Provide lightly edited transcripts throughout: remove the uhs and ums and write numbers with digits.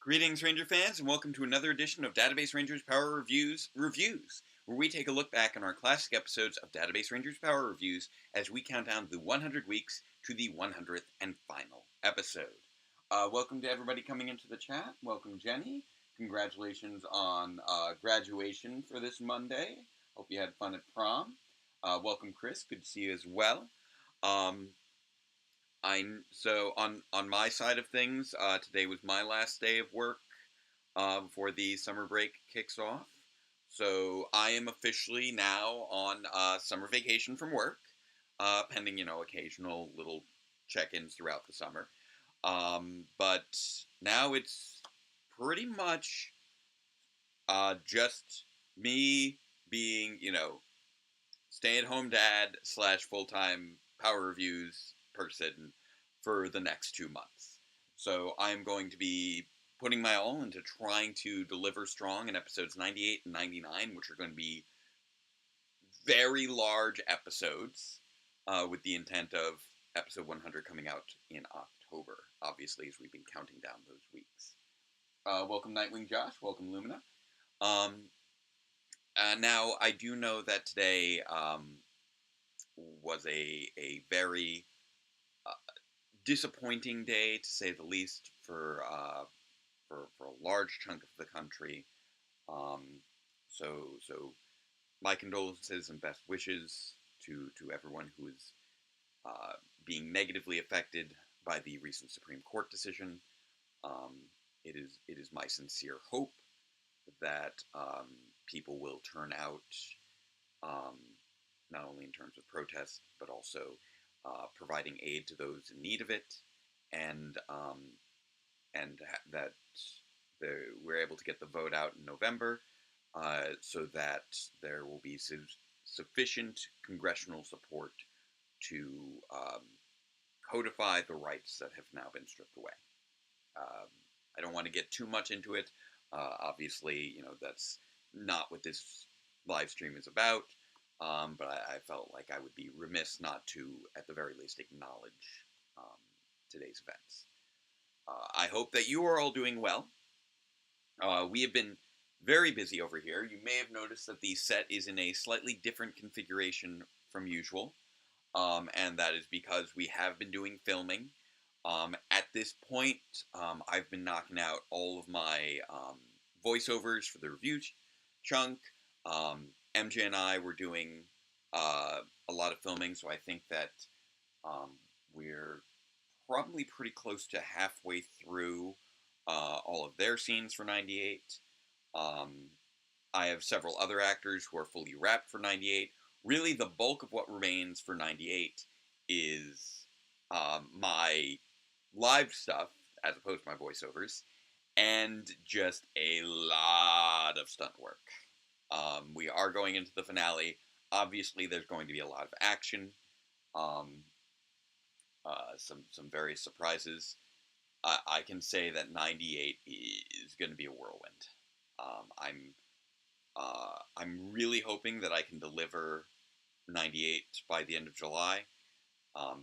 Greetings, Ranger fans, and welcome to another edition of Database Rangers Power Reviews, where we take a look back on our classic episodes of Database Rangers Power Reviews as we count down the 100 weeks to the 100th and final episode. Welcome to everybody coming into the chat. Welcome, Jenny. Congratulations on graduation for this Monday. Hope you had fun at prom. Welcome, Chris. Good to see you as well. So on my side of things, today was my last day of work before the summer break kicks off. So I am officially now on summer vacation from work, pending occasional little check-ins throughout the summer. But now it's pretty much just me being stay-at-home dad / full-time Power Reviews person for the next 2 months. So I'm going to be putting my all into trying to deliver strong in episodes 98 and 99, which are going to be very large episodes, with the intent of episode 100 coming out in October, obviously, as we've been counting down those weeks. Welcome, Nightwing Josh. Welcome, Lumina. Now, I do know that today was a very disappointing day, to say the least, for a large chunk of the country. So my condolences and best wishes to everyone who is being negatively affected by the recent Supreme Court decision. It is my sincere hope that people will turn out, not only in terms of protest, but also providing aid to those in need of it, and that we're able to get the vote out in November, so that there will be sufficient congressional support to codify the rights that have now been stripped away. I don't want to get too much into it. Obviously, that's not what this live stream is about. But I felt like I would be remiss not to, at the very least, acknowledge today's events. I hope that you are all doing well. We have been very busy over here. You may have noticed that the set is in a slightly different configuration from usual, and that is because we have been doing filming. At this point, I've been knocking out all of my voiceovers for the review chunk. MJ and I were doing a lot of filming, so I think that we're probably pretty close to halfway through all of their scenes for 98. I have several other actors who are fully wrapped for 98. Really, the bulk of what remains for 98 is my live stuff, as opposed to my voiceovers, and just a lot of stunt work. We are going into the finale. Obviously, there's going to be a lot of action, some various surprises. I can say that 98 is going to be a whirlwind. I'm really hoping that I can deliver 98 by the end of July,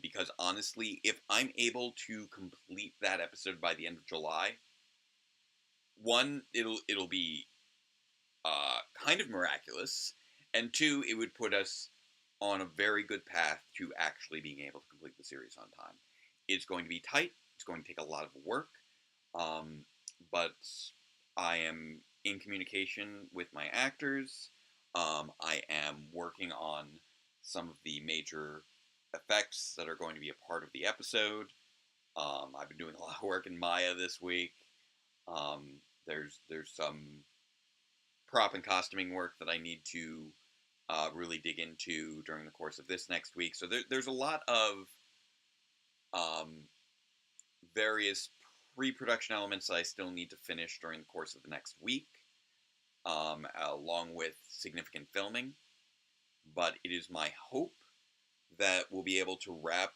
because honestly, if I'm able to complete that episode by the end of July, one, it'll be kind of miraculous, and two, it would put us on a very good path to actually being able to complete the series on time. It's going to be tight, it's going to take a lot of work, but I am in communication with my actors. I am working on some of the major effects that are going to be a part of the episode. I've been doing a lot of work in Maya this week. There's some prop and costuming work that I need to really dig into during the course of this next week. So there's a lot of various pre-production elements that I still need to finish during the course of the next week, along with significant filming. But it is my hope that we'll be able to wrap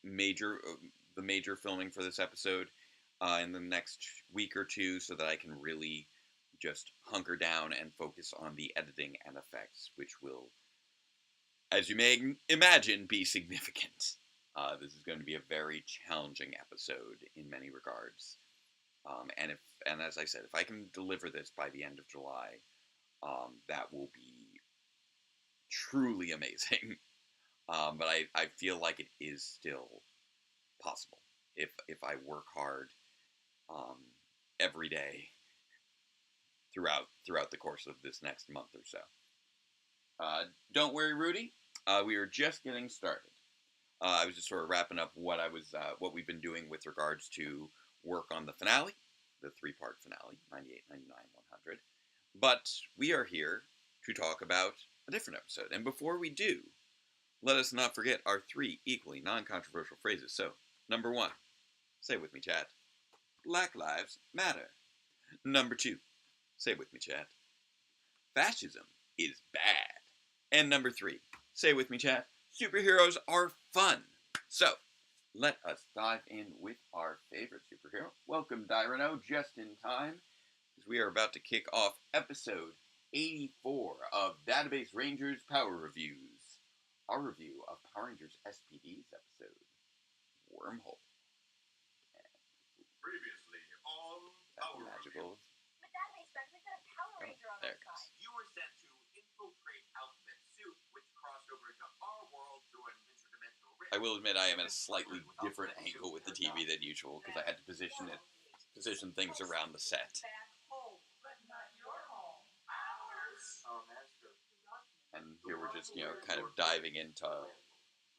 the major filming for this episode in the next week or two, so that I can really just hunker down and focus on the editing and effects, which will, as you may imagine, be significant. This is going to be a very challenging episode in many regards. And as I said, if I can deliver this by the end of July, that will be truly amazing. But I feel like it is still possible if I work hard um, every day throughout the course of this next month or so. Don't worry, Rudy. We are just getting started. I was just sort of wrapping up what we've been doing with regards to work on the finale, the three-part finale, 98, 99, 100. But we are here to talk about a different episode. And before we do, let us not forget our three equally non-controversial phrases. So, number one, say it with me, chat, Black Lives Matter. Number two, say it with me, chat, fascism is bad. And number three, say it with me, chat, superheroes are fun. So, let us dive in with our favorite superhero. Welcome, Dino, just in time, because we are about to kick off episode 84 of Database Rangers Power Reviews. Our review of Power Rangers SPD's episode, Wormhole. Previously on Power magical. With Database Rangers, we've got a Power Ranger on our side. You were sent to infiltrate Alphabet Soup, which crossed over into our world through an interdimensional rift. I will admit I am at a slightly different angle with the TV than usual, because I had to position things around the set. Back home, but not your home. Ours. Oh, master. And here we're just, kind of diving into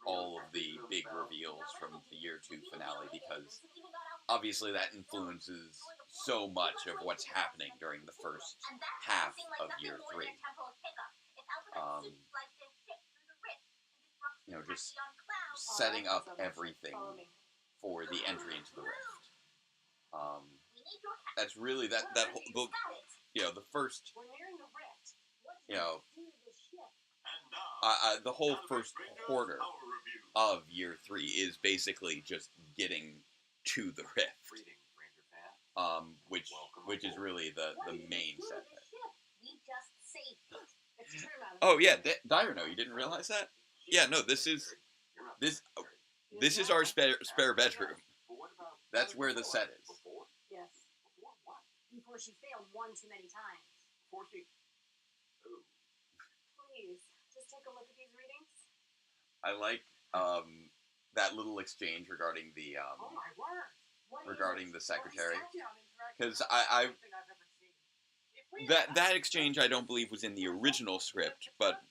all of the big reveals from the Year 2 finale, because obviously that influences so much of what's happening during the first half of Year 3. Just setting up everything for the entry into the rift. That's really the first, the whole first quarter of Year 3 is basically just getting to the rift, which is really the main set. Oh yeah, Dino, you didn't realize that? Yeah, no, this is our spare bedroom. That's where the set is. Yes. Before she failed one too many times. Please, just take a look at these readings. I like that little exchange regarding the Oh my word. regarding the secretary, because that exchange I don't believe was in the original script, but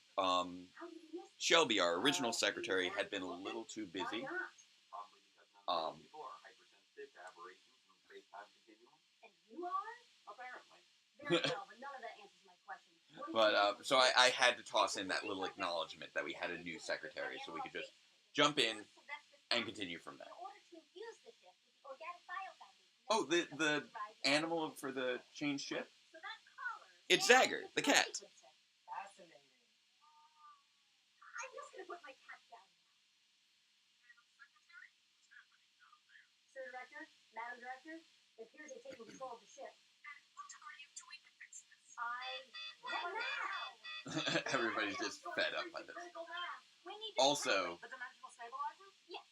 Shelby, our original secretary, had been a little too busy. And you are? Apparently. Very well, but none of that answers my question. But so I had to toss in that little acknowledgement that we had a new secretary, so we could just jump in and continue from there. Oh, the animal for the change ship? It's Zagger, the cat. Fascinating. I'm just going to put my cat down now. Sir Director, Madam Director, it appears they've taken control of the ship. And what are you doing to fix this? What now? Everybody's just fed up by this. Also, The dimensional stabilizer? Yes.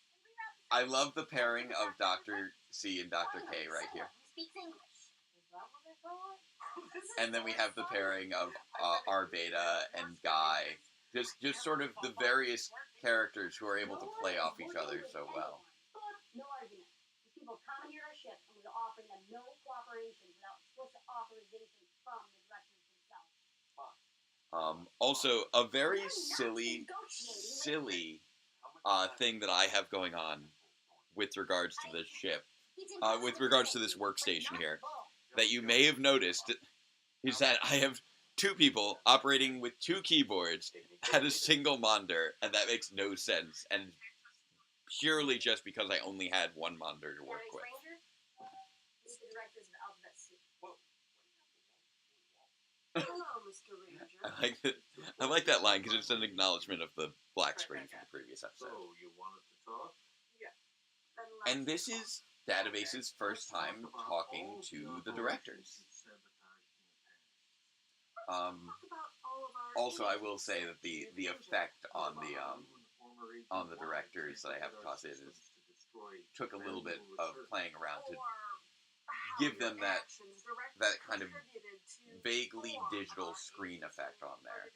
I love the pairing of Dr. C and Dr. K right here. Speaks English. Is that what they call it? And then we have the pairing of R Beta and Guy. Just sort of the various characters who are able to play off each other so well. No argument. These people commandeered our ship, and we're offering them no cooperation without explicit authorization from the directors themselves. Also, a very silly thing that I have going on with regards to this ship, with regards to this workstation here, that you may have noticed, is that I have two people operating with two keyboards at a single monitor, and that makes no sense, and purely just because I only had one monitor to work with. These are the directors of Alphabet Soup. Hello, Mr. Ranger. I like that line because it's an acknowledgement of the black screen from the previous episode. So, you wanted to talk? Yeah. And this is Database's first time talking to the directors. Also, I will say that the effect on the directors that I have to toss in took a little bit of playing around to give them that kind of vaguely digital screen effect on there.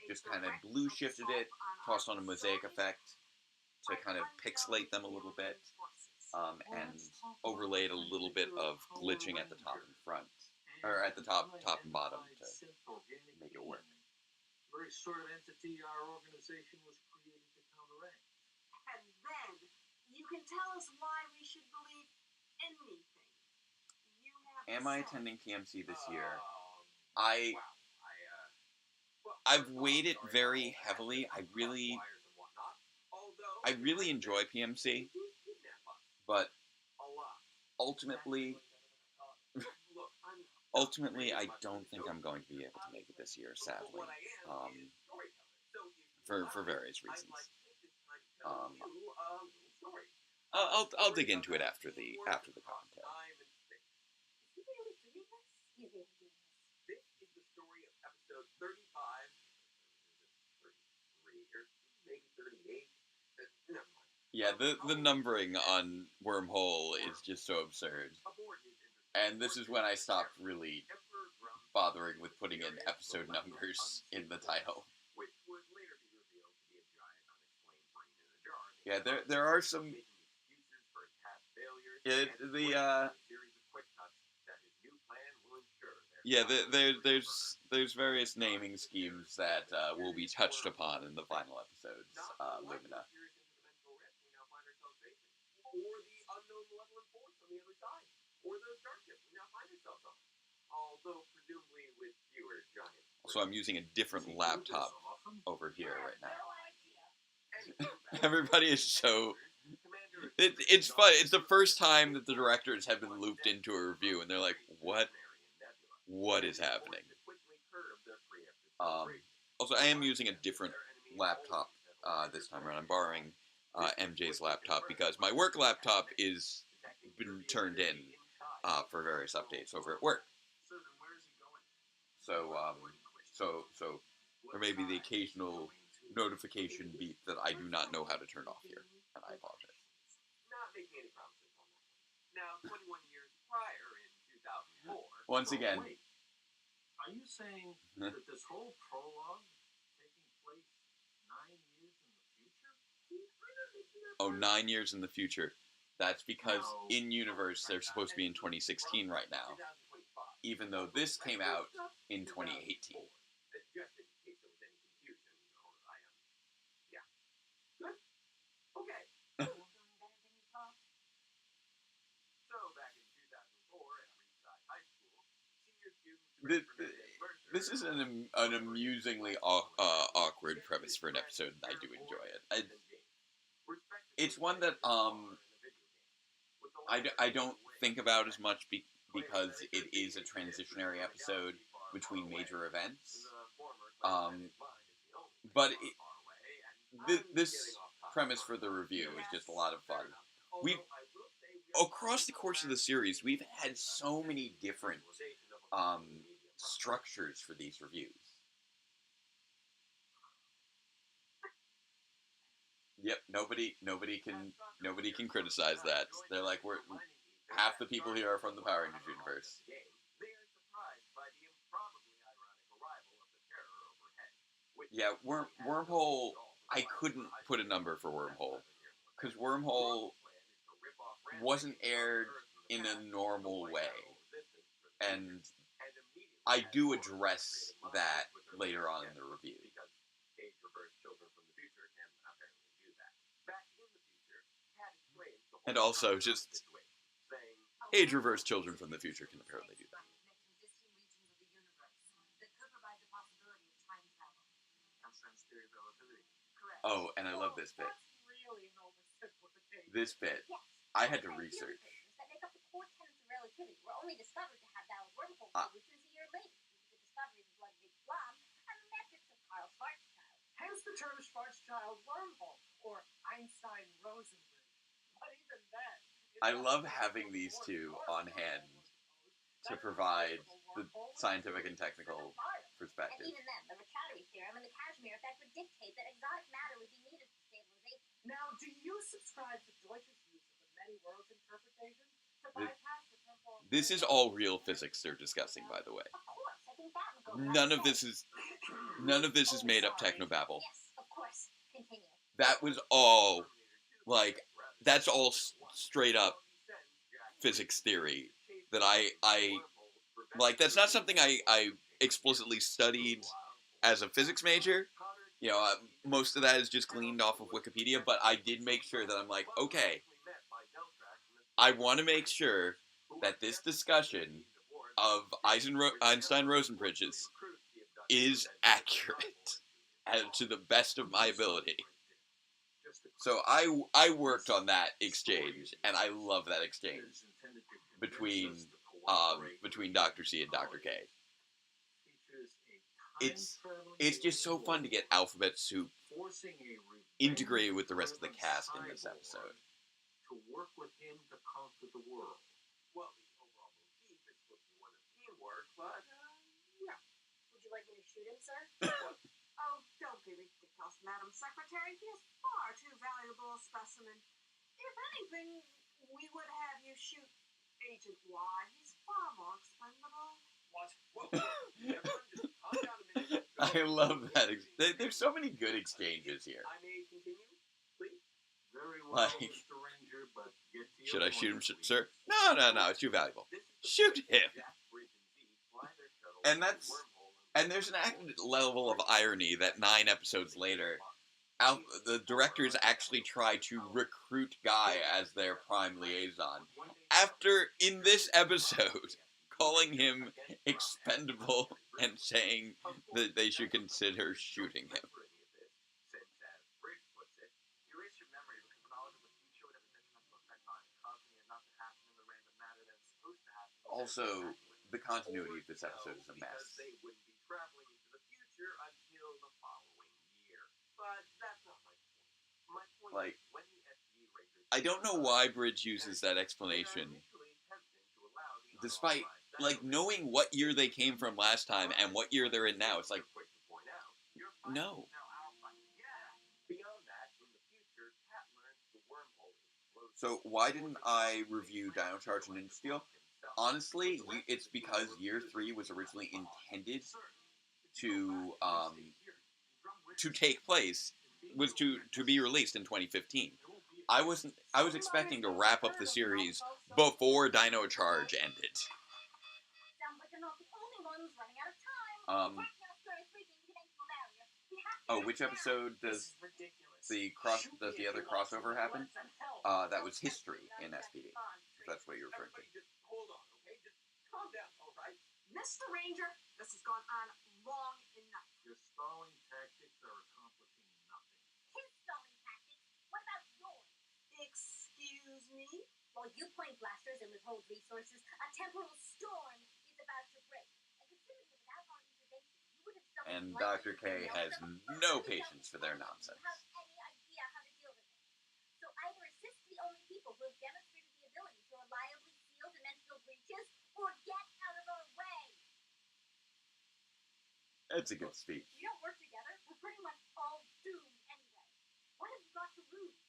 Just kind of blue shifted it, tossed on a mosaic effect to kind of pixelate them a little bit, and overlaid a little bit of glitching at the top and front, or at the top and bottom to make it work. Very sort of entity our organization was created to counteract. And then you can tell us why we should believe anything you have Am to I say. attending PMC this year? Wow. I've weighed it very heavily. I really enjoy PMC, but ultimately, I don't think I'm going to be able to make it this year, sadly, for various reasons. I'll dig into it after the commentary. This is the story of episode 35, 33, or maybe 38. Never mind. Yeah, the numbering on Wormhole is just so absurd. And this is when I stopped really bothering with putting in episode numbers in the title. Which would later be revealed to be a giant unexplained brain in a jar. Yeah, there are some. Excuses for past failures. Series of quick cuts that his new plan will ensure. Yeah, there's various naming schemes that will be touched upon in the final episodes. Lumina. Or the unknown malevolent force on the other side. Or the starship we now find ourselves on. Although presumably with fewer giants. Also, I'm using a different laptop over here right now. Everybody is so... It's fun. It's the first time that the directors have been looped into a review, and they're like, what is happening? Also, I am using a different laptop this time around. I'm borrowing MJ's laptop because my work laptop is been turned in for various updates over at work. So there may be the occasional notification beep that I do not know how to turn off here, and I apologize. Not making any promises on that one. Now, 21 years prior, in 2004... Once again... Wait, are you saying that this whole prologue taking place 9 years in the future? Oh, 9 years in the future. That's because in-universe they're supposed to be in 2016 right now, even though this came out in 2018. Just in case there was any confusion, yeah. Good? Okay. So, back in 2004 at Reedside High School, senior students... This is an amusingly awkward premise for an episode, and I do enjoy it. It's one that I don't think about as much because it is a transitionary episode between major events. But this premise for the review is just a lot of fun. Across the course of the series, we've had so many different structures for these reviews. Yep, nobody can criticize that. They're like, half the people here are from the Power Rangers universe. Yeah, Wormhole, I couldn't put a number for Wormhole, because Wormhole wasn't aired in a normal way, and I do address that later on in the review. And also, just age-reversed children from the future can apparently do that. Oh, and I love this bit. This bit, I had to research. That make up the core tenets of relativity were only discovered to have valid wormhole solutions a year later due to the discovery of the Ludwig Blob and the methods of Karl Schwarzschild. Hence the term Schwarzschild wormhole, or Einstein-Rosen bridge. But even then... I love having these two on hand to provide the scientific and technical perspective. And even then, the Ricciardi theorem and the Casimir effect would dictate that exotic matter would be needed for stabilization. Now, do you subscribe to Deutsch's use of the many worlds interpretation to bypass the temporal This is all real physics they're discussing, by the way. Of course, I think that would go. None of this is made up technobabble. Yes, of course. Continue. That was all, like, that's all straight up physics theory that I like. That's not something I explicitly studied as a physics major. You know, most of that is just gleaned off of Wikipedia, but I did make sure that I'm like, okay, I want to make sure that this discussion of Einstein-Rosen bridges is accurate and to the best of my ability. So I worked on that exchange, and I love that exchange between Dr. C and Dr. K. It's just so fun to get Alphabet Soup integrated with the rest of the cast in this episode. To work with him to conquer the world. Well, the overall motif is supposed to be one of teamwork, but, yeah. Would you like me to shoot him, sir? Oh, don't be ridiculous, Madam Secretary. He is far too valuable a specimen. If anything, we would have you shoot Agent Y. He's far more expendable. What? Whoa, everyone just calm down a minute. I love that. There's so many good exchanges here. I may continue, please? Very well, Like, Mr. Ranger, but get to should your I shoot him, point, please. sir? No, it's too valuable. Shoot him. And there's an added level of irony that 9 episodes later, the directors actually try to recruit Guy as their prime liaison. After, in this episode, calling him expendable and saying that they should consider shooting him. Also, the continuity of this episode is a mess. They wouldn't be traveling into the future until the following year. But that's not my point. My point Like, is when the SPD Rangers... I don't know why Bridge uses that explanation, despite, like, knowing what year they came from last time and what year they're in now. It's like, no. Beyond that, in the future, Cat learns the wormhole is So why didn't I review Dino Charge and Ninja Steel? Honestly, it's because Year 3 was originally intended to take place, was to be released in 2015. I was expecting to wrap up the series before Dino Charge ended. Sounds like you're not the only ones running out of time. Um, Oh, which episode does the other crossover happen? That was History in SPD. If that's what you're referring to. Just hold on, okay? Just calm down, all right? Mr. Ranger, this has gone on long enough. Your stalling tactics are accomplishing nothing. His stalling tactics. What about yours? Excuse me? While you point blasters and withhold resources, a temporal storm is about to break. And considering that without our intervention, you would have suffered And life Dr. K has no patience for their nonsense. You have any idea how to deal with it. So either assist the only people who have demonstrated the ability to reliably seal dimensional breaches, or get out of our way. That's a good speech. We don't work together. We're pretty much all doomed anyway. What have you got to lose?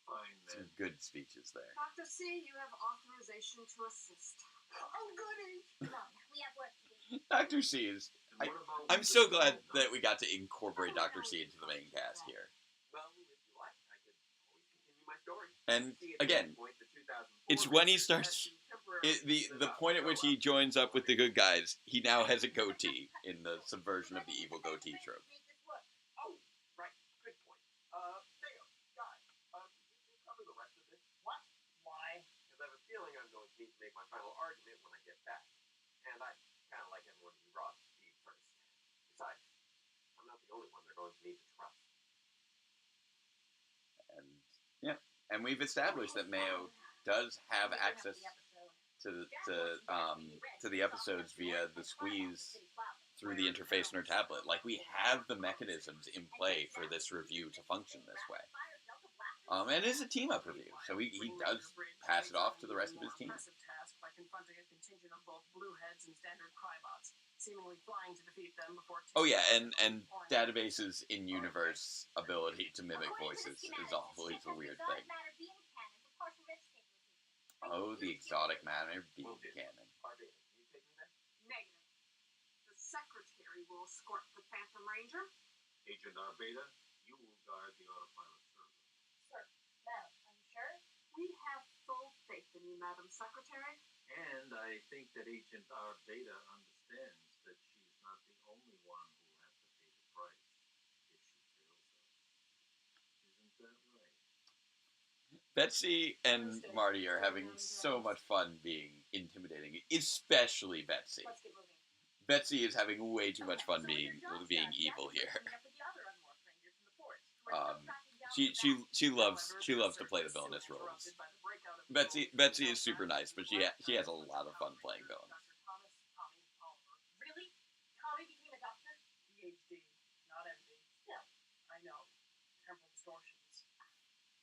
Fine, Some then. good speeches there. Dr. C, you have authorization to assist. Oh, goody! Come on, we have work to do. Dr. C is... And what about I'm with so the glad small that guy? we got to incorporate Dr. C into the main cast here. Well, if you like, I could always continue my story. And See, at again, this point, the 2004 it's when he Rangers starts... had to temporarily The point at which he joins up with the good guys, he now has a goatee in the subversion of the evil goatee trope. Make this work. Oh, right. Good point. Theo, Guy, did you cover the rest of this? What? Why? Because I have a feeling I'm going to need to make my final argument when I get back. And I kind of like everyone to be raw to Steve first. Besides, I'm not the only one they're going to need to trust. And yeah, and we've established that Mayo does have access to the episodes via the squeeze through the interface in her tablet. Like, we have the mechanisms in play for this review to function this way. And it is a team-up review, so he does pass it off to the rest of his team. Impressive task by confronting a contingent of both blueheads and standard crybots, seemingly flying to defeat them before. Oh yeah, and Database's in-universe ability to mimic voices is always a weird thing. Oh, the exotic matter beam cannon. Arvada, you take me there? Negative. The secretary will escort the Phantom Ranger. Agent Arbeta, you will guard the autopilot server. Sir, madam, are you sure? We have full faith in you, Madam Secretary. And I think that Agent Arbeta understands that she's not the only one who will have to pay the price if she fails us. Isn't that right? Betsy and Marty are having so much fun being intimidating, especially Betsy. Let's get moving. Betsy is having way too much fun being evil here. She loves to play the villainous roles. Betsy is super nice, but she has a lot of fun playing villains. Really? Tommy became a doctor? PhD, not MD. Still. I know. Temporal distortions.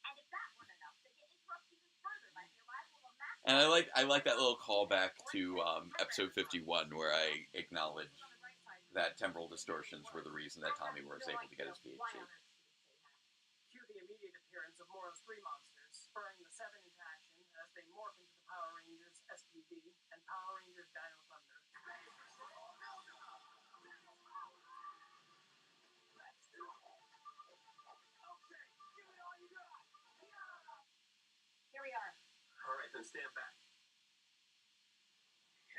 And if that weren't enough, they get interrupted even further by the arrival of a massive... And I like that little callback to episode 51 where I acknowledge that temporal distortions were the reason that Tommy was able to get his PhD. Cue the immediate appearance of Mora's three monsters, spurring the seven into action as they morph into the Power Rangers SPD and Power Rangers Dino Thunder. Here we are. All right, then stand back.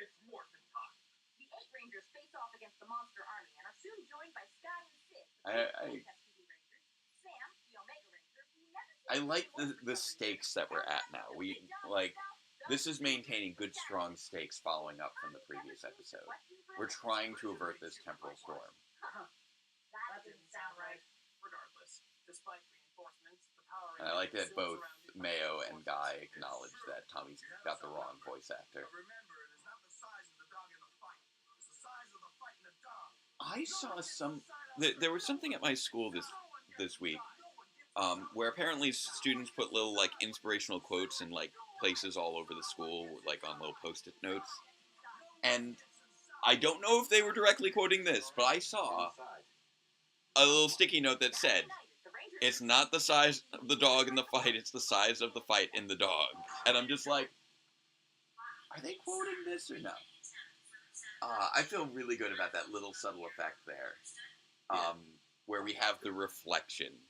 It's morphin' time. The 8 Rangers face off against the monster army and are soon joined by Scott and Sid, I SPD Rangers, Sam, the Omega Ranger, who never I like the stakes that we're at now. This is maintaining good, strong stakes following up from the previous episode. We're trying to avert this temporal storm. That didn't sound right. Regardless, despite reinforcements, the Power And I like that Rangers both surrounded by Mayo the and forces. Guy acknowledge that Tommy's got the wrong voice actor. Remember, it is not the size of the dog in the fight. It's the size of the fight in the dog. I saw there was something at my school this week where apparently students put little inspirational quotes in places all over the school, on little post-it notes. And I don't know if they were directly quoting this, but I saw a little sticky note that said, "It's not the size of the dog in the fight, it's the size of the fight in the dog." And I'm just like, are they quoting this or no? I feel really good about that little subtle effect there, where we have the reflection,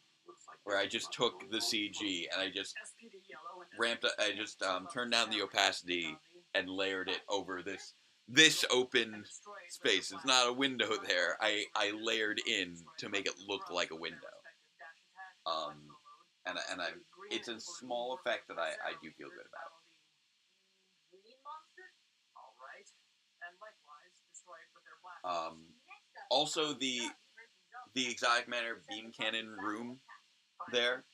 where I just took the CG and I just SPD Yellow and turned down the opacity and layered it over this open space. It's not a window there. I layered in to make it look like a window. It's a small effect that I do feel good about. Green monster? All right, and likewise destroy it with their blast. Also, the exotic matter beam cannon room there,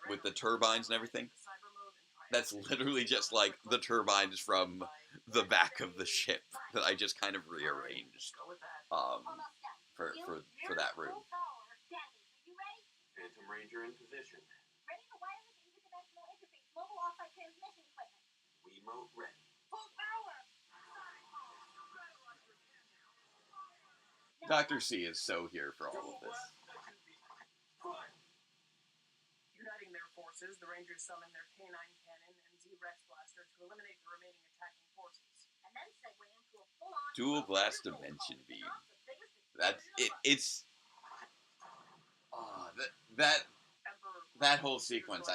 with the turbines and everything, that's literally just like the turbines from the back of the ship that I just kind of rearranged for that room. Phantom Ranger in position. Ready for wireless interdimensional interface, mobile off-site transmission equipment. Remote ready. Full power! Dr. C is so here for all of this. Uniting their forces, the Rangers summon their K9 cannon and Z-Rex blaster to eliminate the remaining attacking forces. And then segue into a full-on Dual blast dimension beam. That's it. It's that whole sequence.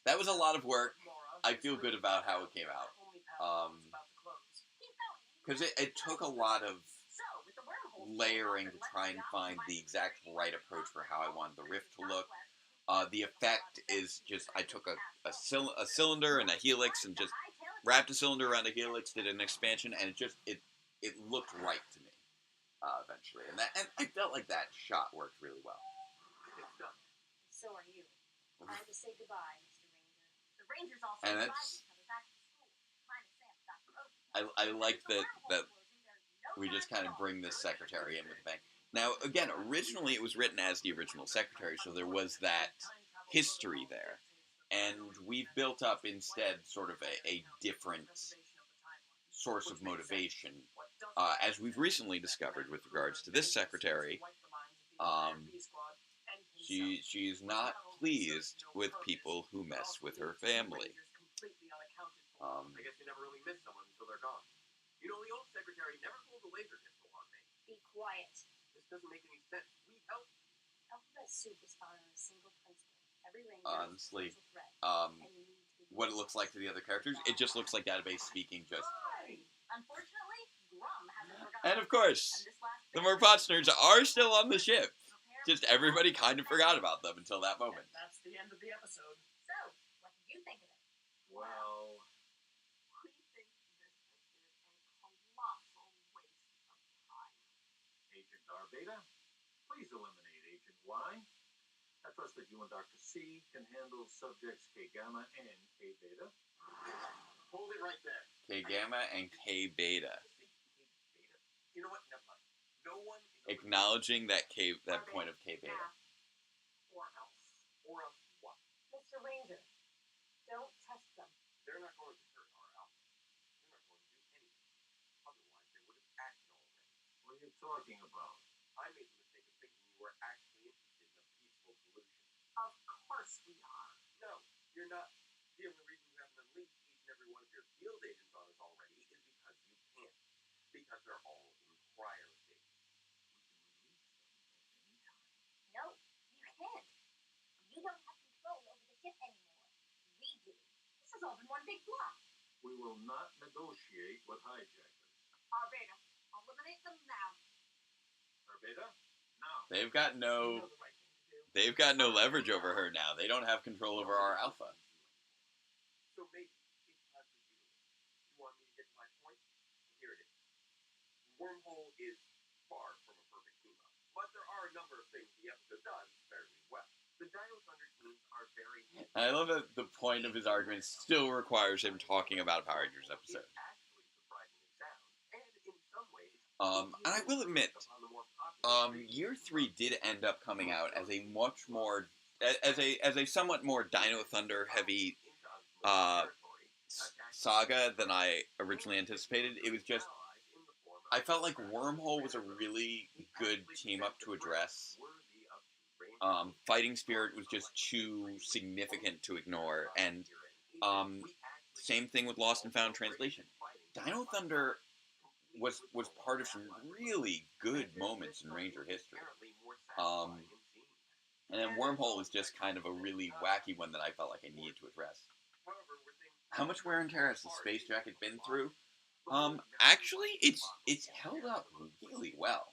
That was a lot of work. I feel good about how it came out. Because it took a lot of layering to try and find the exact right approach for how I wanted the rift to look. The effect is just, I took a cylinder and a helix and just wrapped a cylinder around a helix, did an expansion, and it looked right to me eventually. And I felt like that shot worked really well. So are you. Time to say goodbye, Mr. Ranger. The Rangers also And invite that's- each other back to school. Minus Sam, Dr. Oak. I like that we just kind of bring this secretary in with a bang. Now, again, originally it was written as the original secretary, so there was that history there. And we've built up instead sort of a different source of motivation. As we've recently discovered with regards to this secretary, she's not pleased with people who mess with her family. completely unaccounted for. I guess you never really miss someone until they're gone. You know, the old secretary never pulled a laser pistol on me. Be quiet. This doesn't make any sense. We helped. Alphabet soup is founded on a single principle. Every ranger Honestly, is a threat, um, and you need to be what it looks like to the other characters, it just looks like Database speaking just... Unfortunately, Grum hasn't forgotten. And of course, And this last the bit- Merpotsners are still on the ship. Prepare Just for everybody the kind of forgot about them until that moment. That's the end of the episode. So, what did you think of it? Well, We think this has been a colossal waste of time. Agent R Beta, please eliminate Agent Y. I trust that you and Dr. C can handle subjects K Gamma and K Beta. Hold it right there. K Gamma and K Beta. Beta. You know what? Never mind. No one is Acknowledging that point of K Beta. Or else. Or else what? Mr. Ranger, don't test them. They're not going to hurt our alpha. They're not going to do anything. Otherwise, they would have acted already. What are you talking about? I made the mistake of thinking you were actually interested in a peaceful solution. Of course we are. No, you're not. The only reason you haven't unleashed each and every one of your field agents on us already is because you can't. Because they're all in cryo state. No, you can't. You don't have control over the ship anymore. We do. This has all been one big bluff. We will not negotiate with hijackers. R Beta, eliminate them now. R Beta, now. They've got You know no... the right thing to do. They've got no leverage over her now. They don't have control over our alpha. So maybe it's time for you to leave. You want me to get to my point? Here it is. Wormhole is far from a perfect team-up, but there are a number of things the episode does fairly well. The Dino Thunder teams are very... I love that the point of his argument still requires him talking about a Power Rangers episode. It's actually surprisingly sound, and in some ways... And I will admit, Year 3 did end up coming out as a much more... As a somewhat more Dino Thunder heavy saga than I originally anticipated. It was just... I felt like Wormhole was a really good team-up to address. Fighting Spirit was just too significant to ignore, and same thing with Lost and Found Translation. Dino Thunder was part of some really good moments in Ranger history. And then Wormhole was just kind of a really wacky one that I felt like I needed to address. How much wear and tear has the space jacket been through? Actually, it's held up really well.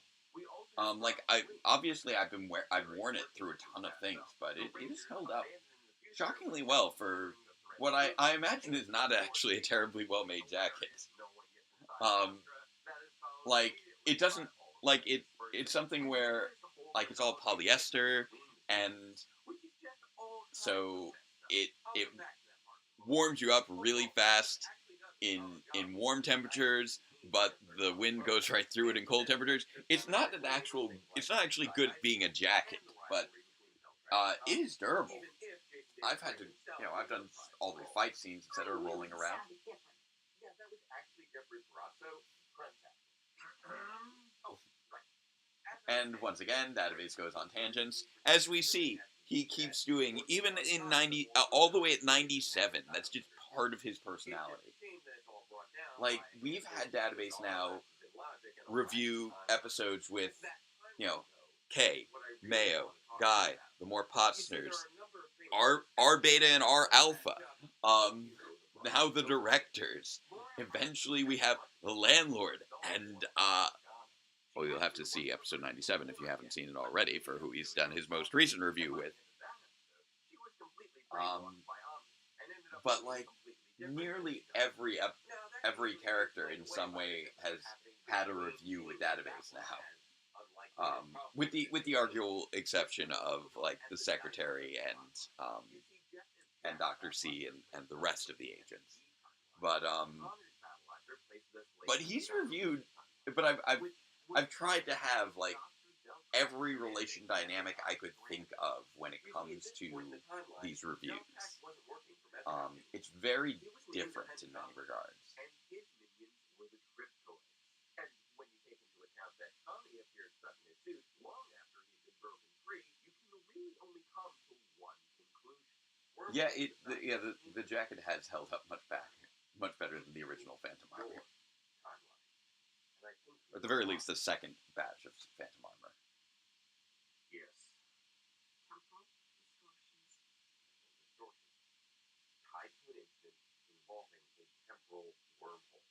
I've worn it through a ton of things, but it has held up shockingly well for what I imagine is not actually a terribly well made jacket. It doesn't, it's something where, it's all polyester, and so it warms you up really fast in warm temperatures, but the wind goes right through it in cold temperatures. It's not actually good at being a jacket, but it is durable. I've had to, I've done all the fight scenes instead of rolling around. Yeah, that was actually Jeffrey Barrasso. And once again, Database goes on tangents. As we see, he keeps doing, even in 90, all the way at 97, that's just part of his personality. We've had Database now review episodes with, Kay, Mayo, Guy, the more Potsners, our Beta and our Alpha, now the directors. Eventually we have the landlord, and, well, you'll have to see episode 97 if you haven't seen it already, for who he's done his most recent review with. But, nearly every character in some way has had a review with Database now. With the arguable exception of, the Secretary and Dr. C and the rest of the agents. But he's reviewed, but I've tried to have, every relation dynamic I could think of when it comes to these reviews. It's very different in many regards. And his minions were the cryptoids. And when you take into account that Tommy appeared stuck in his suit long after he'd been broken free, you can really only come to one conclusion. Yeah, the jacket has held up much better than the original Phantom Armor. Or at the very least, the second batch of Phantom Armor. Yes. Temporal distortions. Tied to an incident involving a temporal wormhole.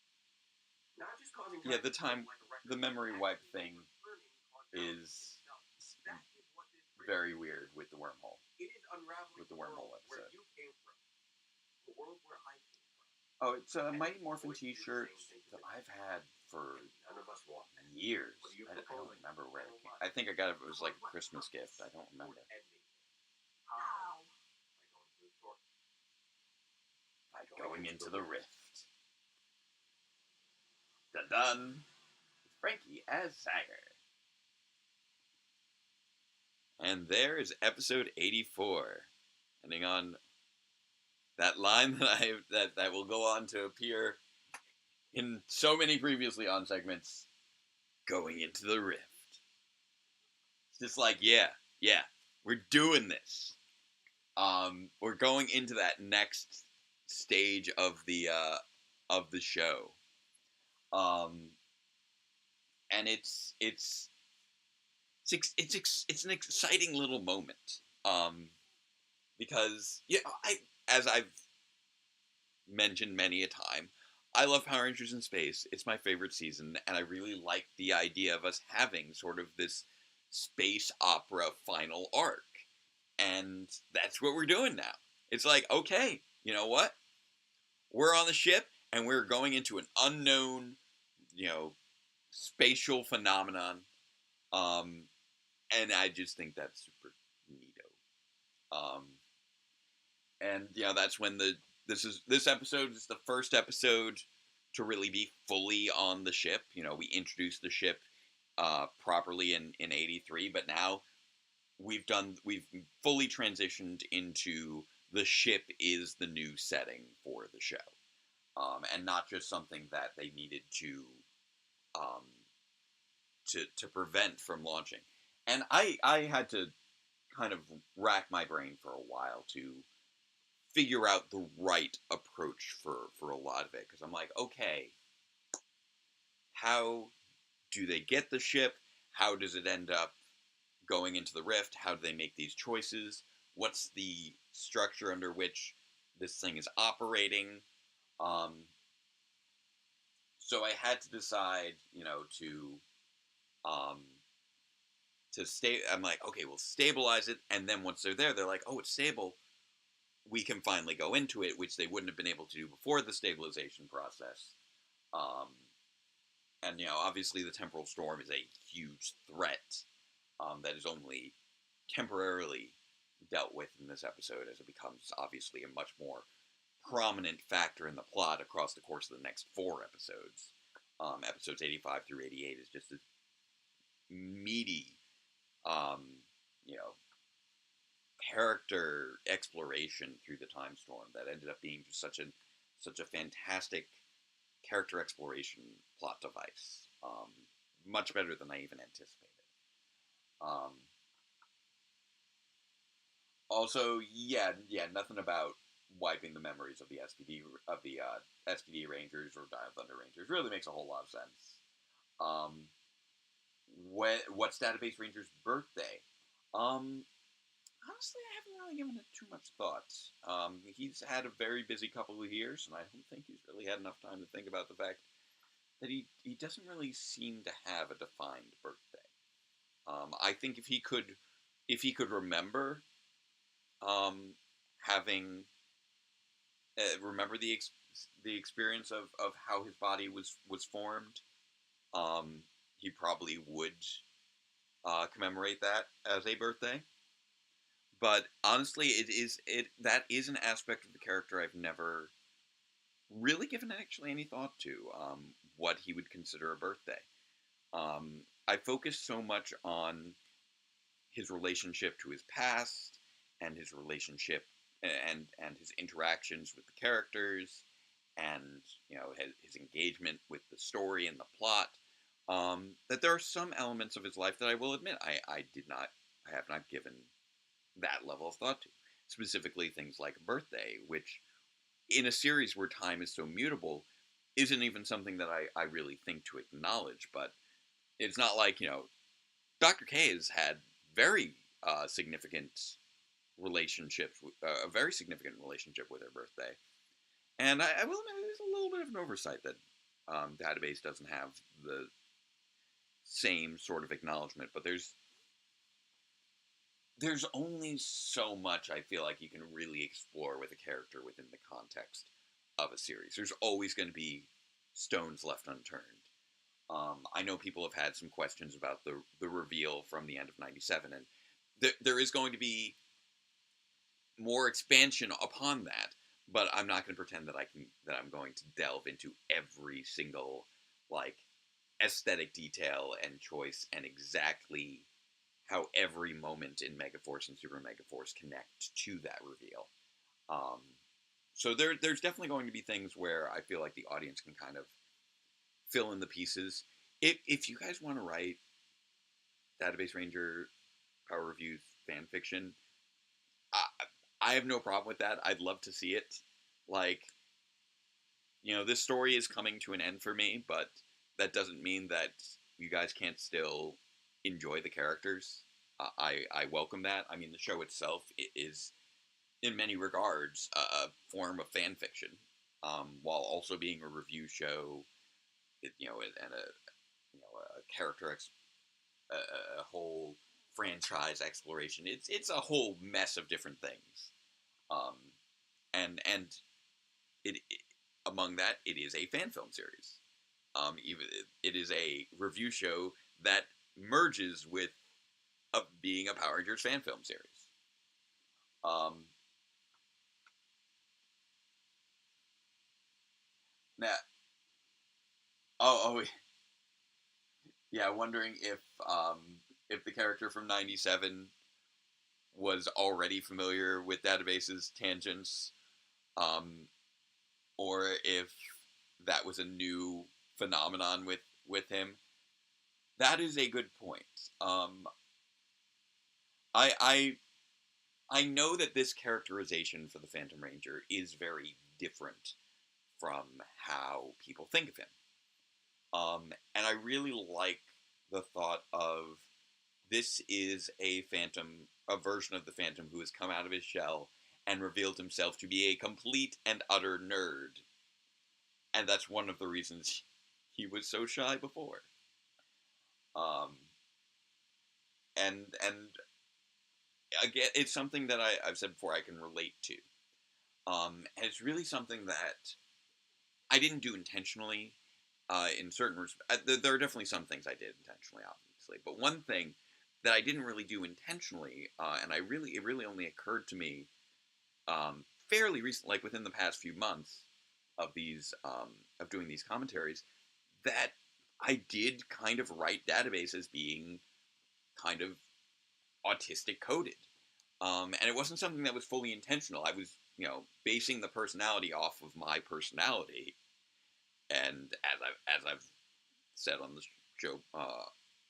Not just causing Yeah, the memory wipe thing is very weird with the wormhole. It is unraveling With the wormhole where episode. you came from. The world where I came from. Oh, it's a Mighty Morphin t-shirt that I've had for None of us want that. years. I don't remember where it came. I think I got it. It was like a Christmas gift. I don't remember. How? By going into the rift. Dun dun. Frankie as Sager. And there is episode 84, ending on that line that will go on to appear in so many previously on segments. Going into the rift. It's just like, yeah, we're doing this. We're going into that next stage of the show. And it's an exciting little moment. Because as I've mentioned many a time, I love Power Rangers in Space. It's my favorite season, and I really like the idea of us having sort of this space opera final arc. And that's what we're doing now. It's like, okay, you know what? We're on the ship, and we're going into an unknown, spatial phenomenon. And I just think that's super neato. And that's when this episode is the first episode to really be fully on the ship. We introduced the ship properly in 83, but now we've fully transitioned into the ship is the new setting for the show. And not just something that they needed to prevent from launching. And I had to kind of rack my brain for a while to figure out the right approach for a lot of it. Because I'm like, okay, how do they get the ship? How does it end up going into the rift? How do they make these choices? What's the structure under which this thing is operating? So I had to decide, to stay. I'm like, okay, we'll stabilize it, and then once they're there, they're like, oh, it's stable. We can finally go into it, which they wouldn't have been able to do before the stabilization process. And obviously, the temporal storm is a huge threat that is only temporarily dealt with in this episode, as it becomes obviously a much more prominent factor in the plot across the course of the next 4 episodes. Episodes 85 through 88 is just a meaty, character exploration through the time storm that ended up being just such a fantastic character exploration plot device. Much better than I even anticipated. Also, nothing about wiping the memories of the SPD Rangers or Dino Thunder Rangers really makes a whole lot of sense. What's Database Ranger's birthday? Honestly, I haven't really given it too much thought. He's had a very busy couple of years, and I don't think he's really had enough time to think about the fact that he doesn't really seem to have a defined birthday. I think if he could remember having remember the experience of how his body was formed, he probably would commemorate that as a birthday. But honestly, that is an aspect of the character I've never really given actually any thought to, what he would consider a birthday. I focused so much on his relationship to his past and his relationship and his interactions with the characters and his engagement with the story and the plot, that there are some elements of his life that I will admit I have not given that level of thought to. specifically things like a birthday, which in a series where time is so mutable isn't even something that I really think to acknowledge. But it's not like, Dr. K has had very significant relationships, a very significant relationship with her birthday. And I will admit there's a little bit of an oversight that Database doesn't have the same sort of acknowledgement, but there's only so much I feel like you can really explore with a character within the context of a series. There's always going to be stones left unturned. I know people have had some questions about the reveal from the end of '97, and there is going to be more expansion upon that. But I'm not going to pretend that I'm going to delve into every single aesthetic detail and choice and exactly how every moment in Megaforce and Super Megaforce connect to that reveal. So there's definitely going to be things where I feel like the audience can kind of fill in the pieces. If you guys want to write Database Ranger Power Reviews fan fiction, I have no problem with that. I'd love to see it. This story is coming to an end for me, but that doesn't mean that you guys can't still enjoy the characters. I welcome that. I mean, the show itself is, in many regards, a form of fan fiction, while also being a review show, and a character, a whole franchise exploration. It's a whole mess of different things, and among that, it is a fan film series. Even it is a review show that merges with being a Power Rangers fan film series. Now, oh, yeah, wondering if the character from '97 was already familiar with Database's tangents, or if that was a new phenomenon with him. That is a good point. I know that this characterization for the Phantom Ranger is very different from how people think of him. And I really like the thought of this is a version of the Phantom who has come out of his shell and revealed himself to be a complete and utter nerd. And that's one of the reasons he was so shy before. And again, it's something that I've said before I can relate to. And it's really something that I didn't do intentionally. In certain respects, there are definitely some things I did intentionally, obviously. But one thing that I didn't really do intentionally, and it really only occurred to me fairly recently, like within the past few months of doing these commentaries, that I did kind of write Database as being kind of autistic coded. And it wasn't something that was fully intentional. I was, basing the personality off of my personality. And as I've said on the show,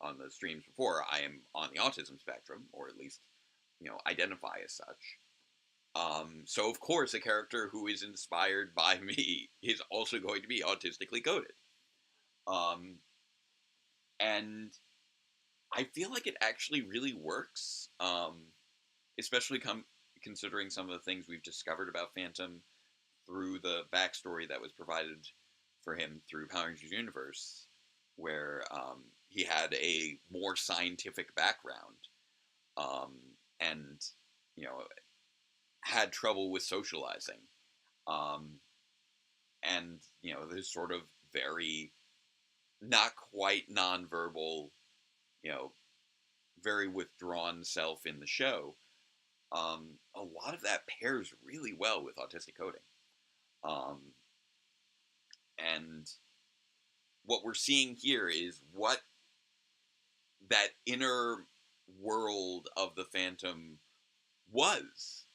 on the streams before, I am on the autism spectrum, or at least, identify as such. So of course, a character who is inspired by me is also going to be autistically coded. And I feel like it actually really works, especially considering some of the things we've discovered about Phantom through the backstory that was provided for him through Power Rangers Universe, where he had a more scientific background, and had trouble with socializing, and this sort of very not quite nonverbal, very withdrawn self in the show. A lot of that pairs really well with autistic coding. And what we're seeing here is what that inner world of the Phantom was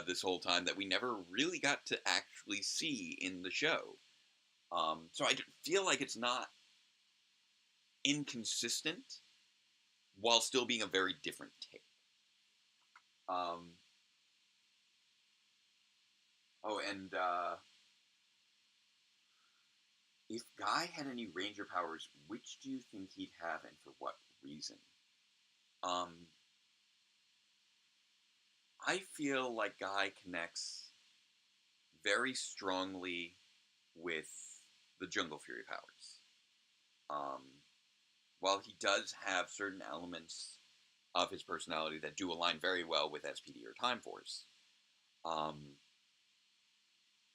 this whole time that we never really got to actually see in the show. So I feel like it's not inconsistent while still being a very different take. Oh, and if Guy had any Ranger powers, which do you think he'd have, and for what reason? Um, I feel like Guy connects very strongly with the Jungle Fury powers. Um, while he does have certain elements of his personality that do align very well with SPD or Time Force,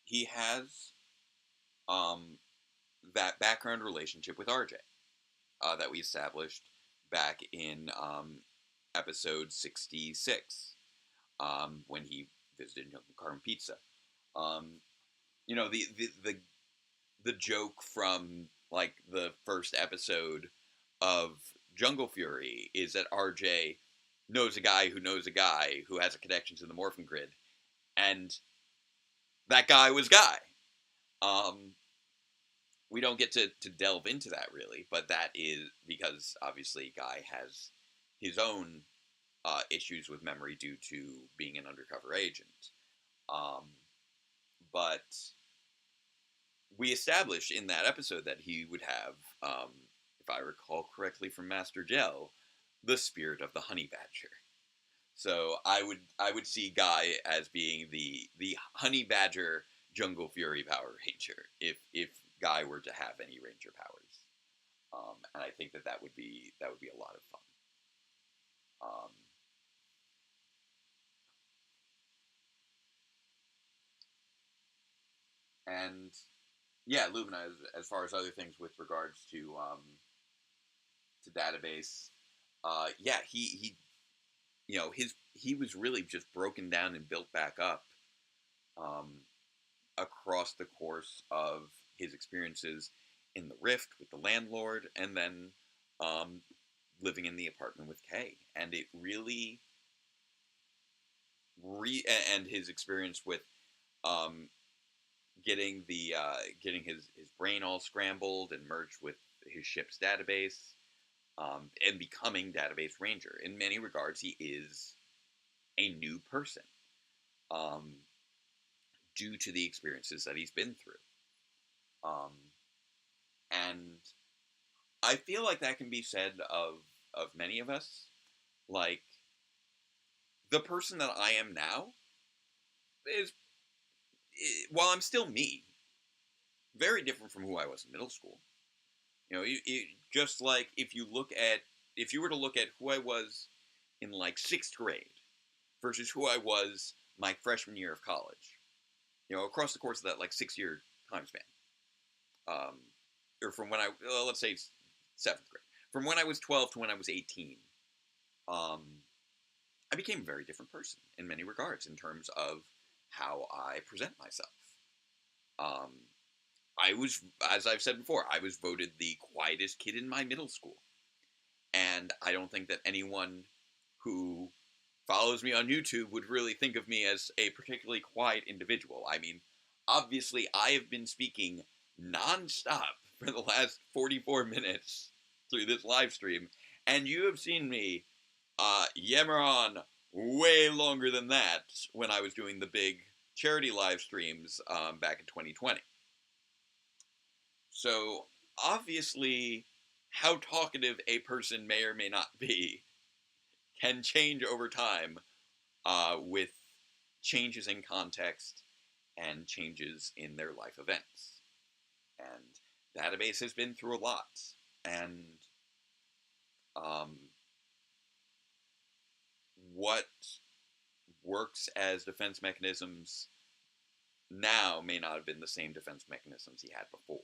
he has that background relationship with RJ that we established back in episode 66 when he visited Carmen Pizza. You know, the joke from like the first episode of Jungle Fury is that RJ knows a guy who has a connection to the Morphin Grid, and that guy was Guy. We don't get to delve into that really, but that is because obviously Guy has his own issues with memory due to being an undercover agent. But we established in that episode that he would have, if I recall correctly from Master Gel, the spirit of the honey badger. So I would see Guy as being the honey badger Jungle Fury Power Ranger if Guy were to have any Ranger powers, and I think that would be a lot of fun. And yeah, Lumina, as far as other things with regards to database, yeah, he you know he was really just broken down and built back up um, across the course of his experiences in the Rift with the landlord, and then living in the apartment with Kay, and it really and his experience with um, getting his brain all scrambled and merged with his ship's database, and becoming Database Ranger. In many regards, he is a new person um, due to the experiences that he's been through. And I feel like that can be said of many of us. Like, the person that I am now is, while I'm still me, very different from who I was in middle school. You know, just like if you were to look at who I was in like 6th grade versus who I was my freshman year of college, you know, across the course of that like 6-year time span, or from when let's say 7th grade, from when I was 12 to when I was 18, I became a very different person in many regards in terms of how I present myself. I was, as I've said before, I was voted the quietest kid in my middle school. And I don't think that anyone who follows me on YouTube would really think of me as a particularly quiet individual. I mean, obviously, I have been speaking nonstop for the last 44 minutes through this live stream, and you have seen me yammer on way longer than that when I was doing the big charity live streams back in 2020. So, obviously, how talkative a person may or may not be can change over time with changes in context and changes in their life events. And Database has been through a lot. And what works as defense mechanisms now may not have been the same defense mechanisms he had before.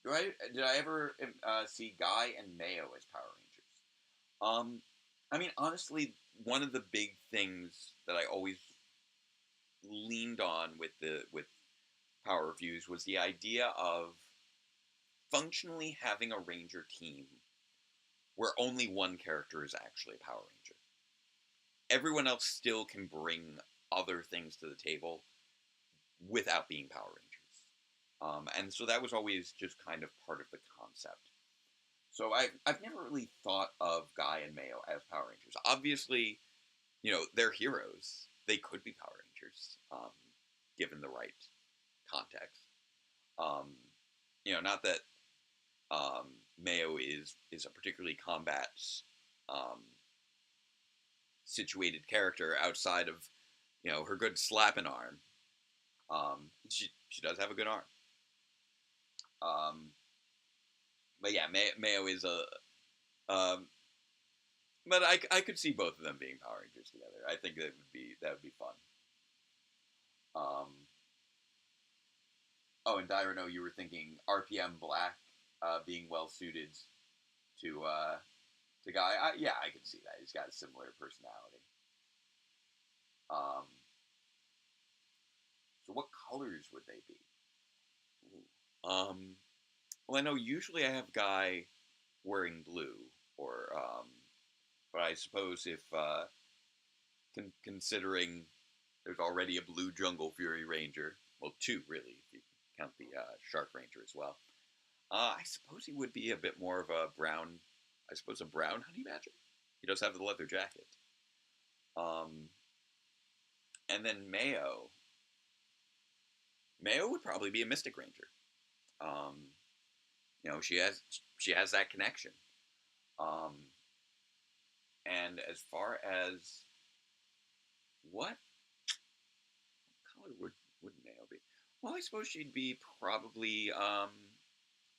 Did I ever see Guy and Mayo as Power Rangers? I mean, honestly, one of the big things that I always leaned on with Power Reviews was the idea of functionally having a Ranger team where only one character is actually a Power Ranger. Everyone else still can bring other things to the table without being Power Rangers. And so that was always just kind of part of the concept. So I've never really thought of Guy and Mayo as Power Rangers. Obviously, you know, they're heroes. they could be Power Rangers, given the right context. Not that Mayo is a particularly combat situated character outside of her good slapping arm. She does have a good arm. But yeah, Mayo is a. But I could see both of them being Power Rangers together. I think that would be fun. Oh, and Dyrano, you were thinking RPM Black being well suited to Guy. Yeah, I can see that. He's got a similar personality. So what colors would they be? Well, I know usually I have Guy wearing blue, but I suppose if considering there's already a blue Jungle Fury Ranger, well, two really, if you count the Shark Ranger as well. I suppose he would be a bit more of a brown. I suppose a brown Honey Badger. He does have the leather jacket. And then Mayo. Mayo would probably be a Mystic Ranger. She has that connection. And as far as what color would Mayo be? Well, I suppose she'd be probably I'm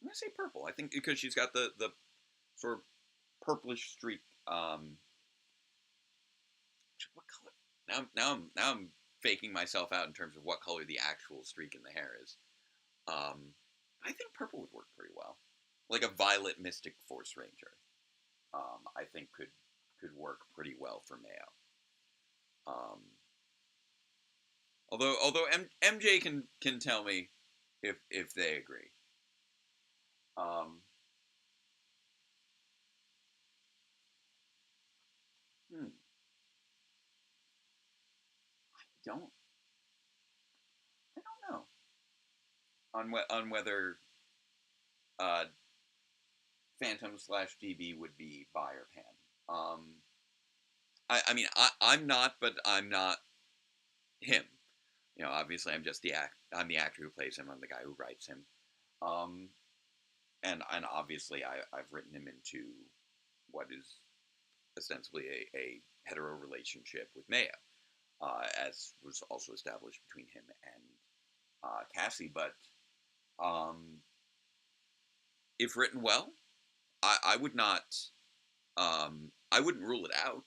gonna say purple. I think because she's got the sort of purplish streak. What color? Now I'm faking myself out in terms of what color the actual streak in the hair is. I think purple would work pretty well, like a violet Mystic Force Ranger. I think could work pretty well for Mayo. Although MJ can tell me if they agree. I don't know on whether Phantom / DB would be Bi or Pan. I mean I'm not, but I'm not him. Obviously I'm just I'm the actor who plays him. I'm the guy who writes him. And obviously I've written him into what is ostensibly a hetero relationship with Mayo, as was also established between him and Cassie. But if written well, I would not. I wouldn't rule it out.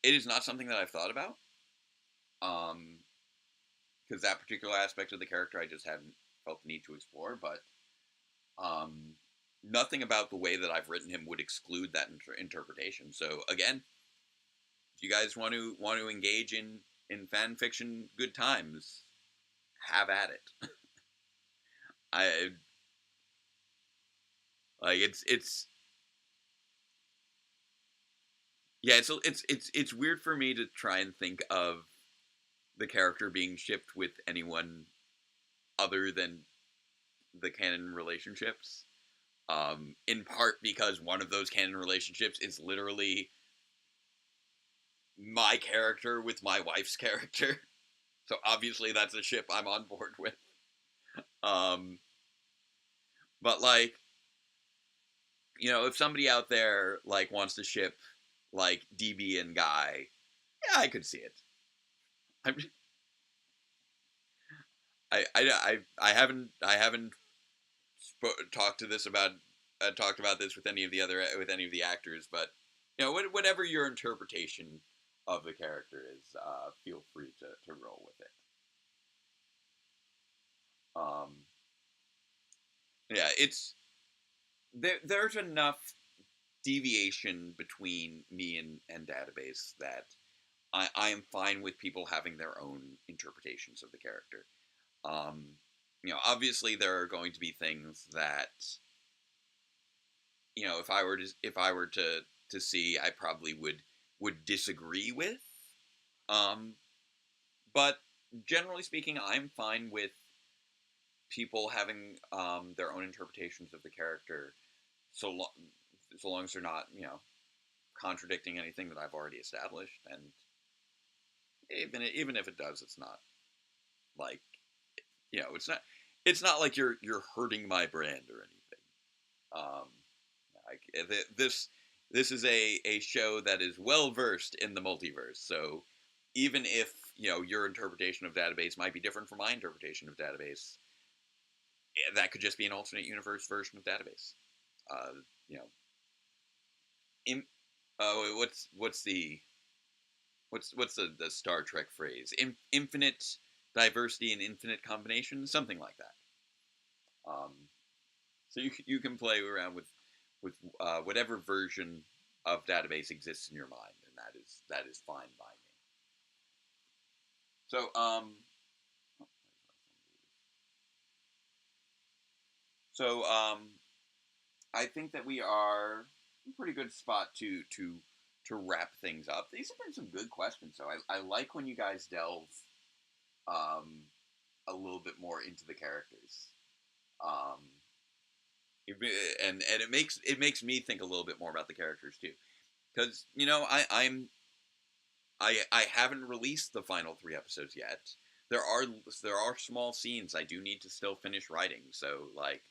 It is not something that I've thought about. Because that particular aspect of the character I just hadn't felt the need to explore. But nothing about the way that I've written him would exclude that interpretation. So again, if you guys want to engage in fan fiction, good times, have at it. It's weird for me to try and think of the character being shipped with anyone other than the canon relationships. In part because one of those canon relationships is literally my character with my wife's character. So obviously that's a ship I'm on board with. But if somebody out there wants to ship DB and Guy, yeah, I could see it. I haven't talked about this with any of the actors, but whatever your interpretation of the character is, feel free to roll with it. Yeah, there's enough deviation between me and Database that I am fine with people having their own interpretations of the character. Obviously there are going to be things that, if I were to see, I probably would disagree with. But generally speaking, I'm fine with people having their own interpretations of the character, so long as they're not, contradicting anything that I've already established, and even if it does, it's not like, it's not like you're hurting my brand or anything. This is a show that is well versed in the multiverse, so even if your interpretation of database might be different from my interpretation of database, that could just be an alternate universe version of database. You know, what's the Star Trek phrase? Infinite diversity and infinite combination, something like that. So you can play around with whatever version of database exists in your mind, and that is fine by me. So I think that we are in a pretty good spot to wrap things up. These have been some good questions, so I like when you guys delve a little bit more into the characters. And it makes me think a little bit more about the characters too, because I haven't released the final 3 episodes yet. There are small scenes I do need to still finish writing, so like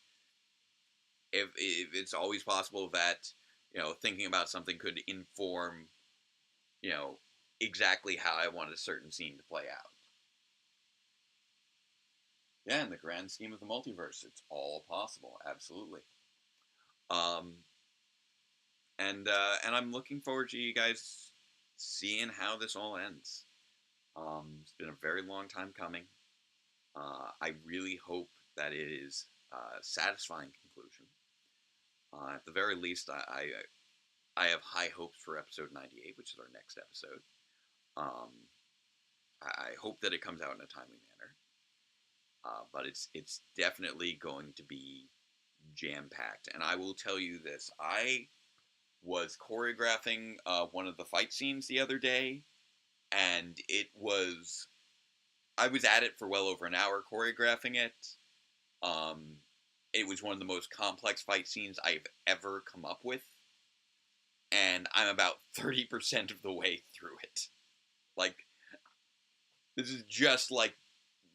if it's always possible that thinking about something could inform exactly how I want a certain scene to play out. Yeah, in the grand scheme of the multiverse, it's all possible, absolutely. And I'm looking forward to you guys seeing how this all ends. It's been a very long time coming. I really hope that it is a satisfying conclusion. At the very least, I have high hopes for episode 98, which is our next episode. I hope that it comes out in a timely manner. But it's definitely going to be jam-packed. And I will tell you this. I was choreographing one of the fight scenes the other day, and I was at it for well over an hour choreographing it. It was one of the most complex fight scenes I've ever come up with, and I'm about 30% of the way through it. Like, this is just like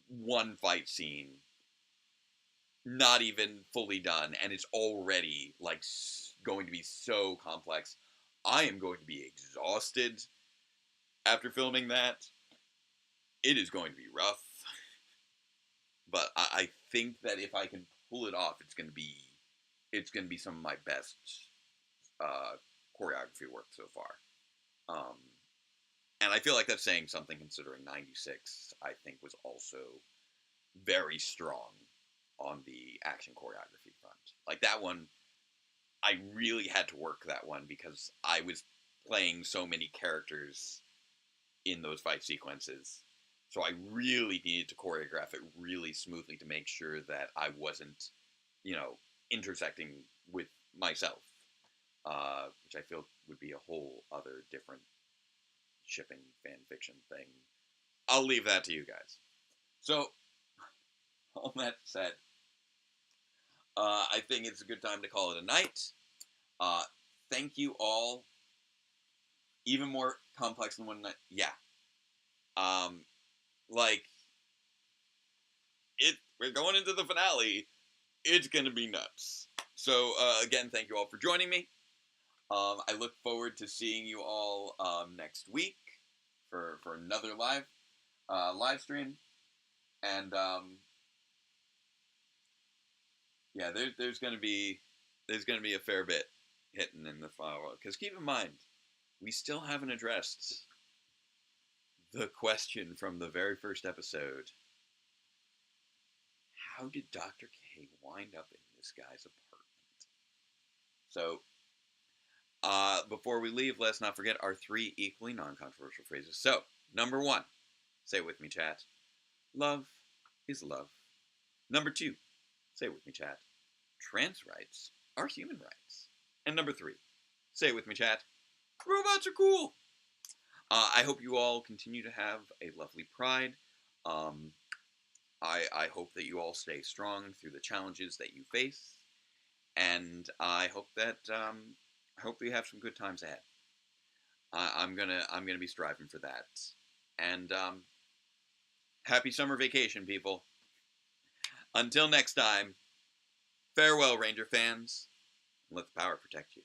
one fight scene, not even fully done, and it's already like going to be so complex. I am going to be exhausted after filming that. It is going to be rough, but I think that if I can pull it off, it's going to be some of my best choreography work so far. And I feel like that's saying something, considering 96, I think, was also very strong on the action choreography front. Like, that one, I really had to work that one because I was playing so many characters in those fight sequences. So I really needed to choreograph it really smoothly to make sure that I wasn't, intersecting with myself, which I feel would be a whole other different shipping fan fiction thing. I'll leave that to you guys. So, all that said, I think it's a good time to call it a night. Thank you all. Even more complex than one night. Yeah. We're going into the finale. It's going to be nuts. So, again, thank you all for joining me. I look forward to seeing you all next week for another live stream. And, yeah, there's going to be a fair bit hitting in the firewall. Because keep in mind, we still haven't addressed the question from the very first episode. How did Dr. K wind up in this guy's apartment? So, before we leave, let's not forget our 3 equally non-controversial phrases. So, number 1, say it with me, chat. Love is love. Number 2, say it with me, chat. Trans rights are human rights. And number 3, say it with me, chat. Robots are cool. I hope you all continue to have a lovely Pride. I hope that you all stay strong through the challenges that you face, and I hope that you have some good times ahead. I'm gonna be striving for that. And happy summer vacation, people. Until next time, farewell, Ranger fans, and let the power protect you.